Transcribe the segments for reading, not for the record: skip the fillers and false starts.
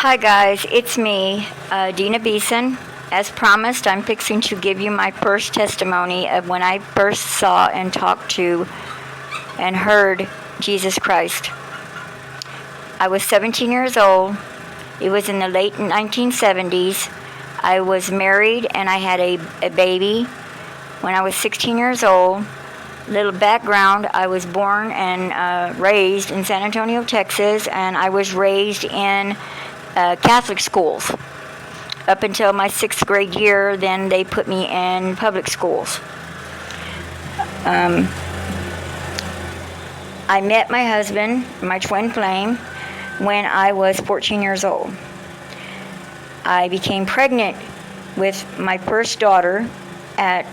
Hi guys, it's me, Dina Beeson. As promised, I'm fixing to give you my first testimony of when I first saw and talked to and heard Jesus Christ. I was 17 years old. It was in the late 1970s. I was married and I had a baby when I was 16 years old. Little background, I was born and raised in San Antonio, Texas, and I was raised in Catholic schools up until my 6th grade year. Then they put me in public schools. I met my husband, my twin flame, when I was 14 years old. I became pregnant with my first daughter at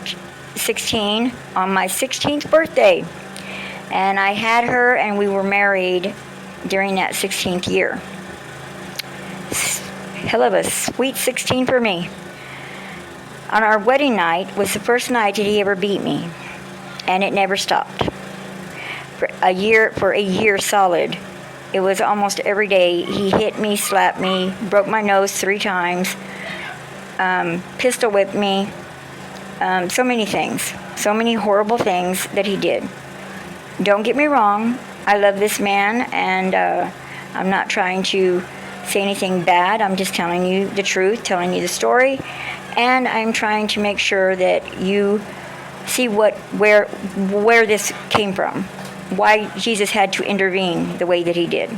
16 on my 16th birthday, and I had her and we were married during that 16th year. Hell of a sweet 16 for me. On our wedding night was the first night that he ever beat me, and it never stopped. For a year solid, it was almost every day. He hit me, slapped me, broke my nose 3 times, pistol whipped me, so many things, so many horrible things that he did. Don't get me wrong, I love this man, and I'm not trying to say anything bad. I'm just telling you the truth, telling you the story, and I'm trying to make sure that you see where this came from, why Jesus had to intervene the way that he did.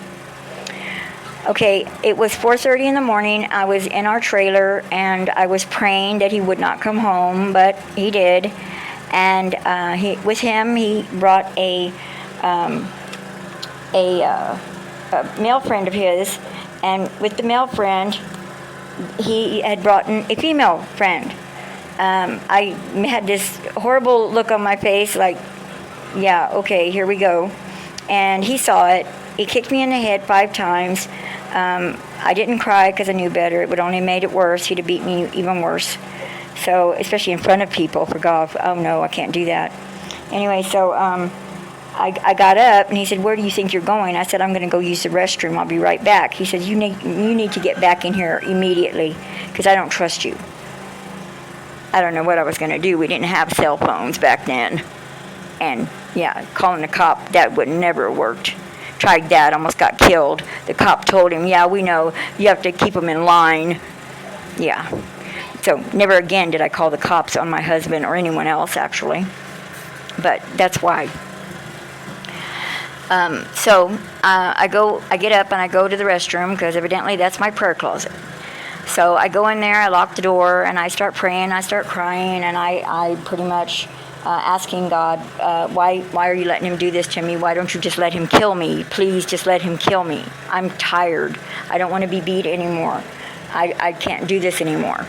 Okay, it was 4:30 in the morning. I was in our trailer and I was praying that he would not come home, but he did. And with him, he brought a male friend of his. And with the male friend, he had brought in a female friend. I had this horrible look on my face, like, yeah, okay, here we go. And he saw it. He kicked me in the head 5 times. I didn't cry because I knew better. It would only made it worse. He'd have beat me even worse. So, especially in front of people, for God. Oh, no, I can't do that. Anyway, so I got up, and he said, "Where do you think you're going?" I said, "I'm going to go use the restroom. I'll be right back." He said, you need to get back in here immediately because I don't trust you." I don't know what I was going to do. We didn't have cell phones back then. And, yeah, calling the cop, that would never have worked. Tried that, almost got killed. The cop told him, "Yeah, we know. You have to keep them in line." Yeah. So never again did I call the cops on my husband or anyone else, actually. But that's why. I get up and I go to the restroom because evidently that's my prayer closet. So I go in there, I lock the door, and I start praying, I start crying, and I pretty much asking God, why are you letting him do this to me? Why don't you just let him kill me? Please just let him kill me. I'm tired. I don't want to be beat anymore. I can't do this anymore.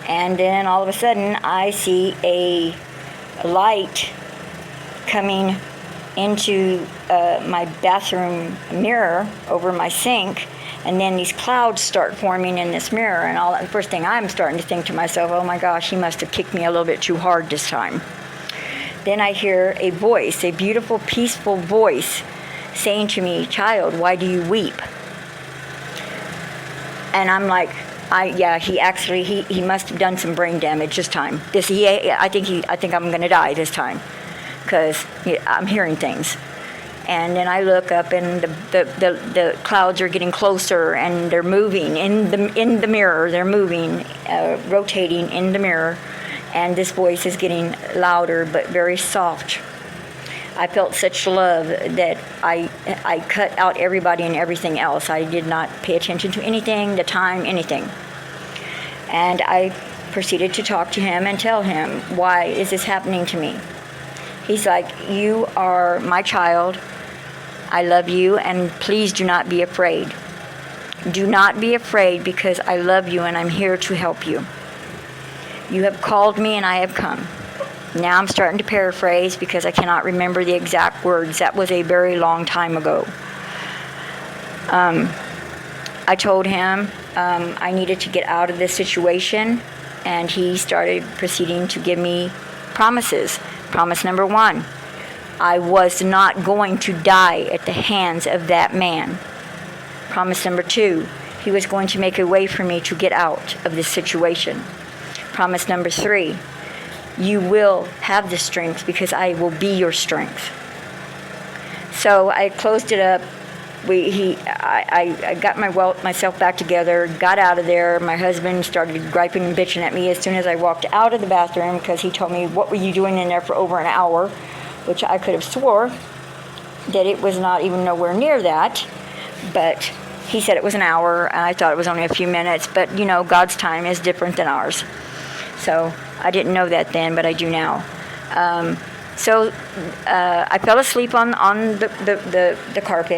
And then all of a sudden I see a light coming into my bathroom mirror over my sink, and then these clouds start forming in this mirror, and all that. The first thing I'm starting to think to myself, oh my gosh, he must have kicked me a little bit too hard this time. Then I hear a voice, a beautiful, peaceful voice saying to me, "Child, why do you weep?" And I'm like, he must have done some brain damage this time. I think I'm gonna die this time, because I'm hearing things. And then I look up, and the clouds are getting closer, and they're moving in the mirror. They're moving, rotating in the mirror, and this voice is getting louder but very soft. I felt such love that I cut out everybody and everything else. I did not pay attention to anything, the time, anything. And I proceeded to talk to him and tell him, why is this happening to me? He's like, "You are my child. I love you, and please do not be afraid. Do not be afraid, because I love you and I'm here to help you. You have called me and I have come." Now I'm starting to paraphrase because I cannot remember the exact words. That was a very long time ago. I told him I needed to get out of this situation, and he started proceeding to give me promises. Promise number 1, I was not going to die at the hands of that man. Promise number 2, He was going to make a way for me to get out of this situation. Promise number 3, you will have the strength because I will be your strength. So I closed it up. I got myself back together, got out of there. My husband started griping and bitching at me as soon as I walked out of the bathroom because he told me, what were you doing in there for over an hour? Which I could have swore that it was not even nowhere near that. But he said it was an hour, and I thought it was only a few minutes. But, God's time is different than ours. So I didn't know that then, but I do now. So I fell asleep on the carpet.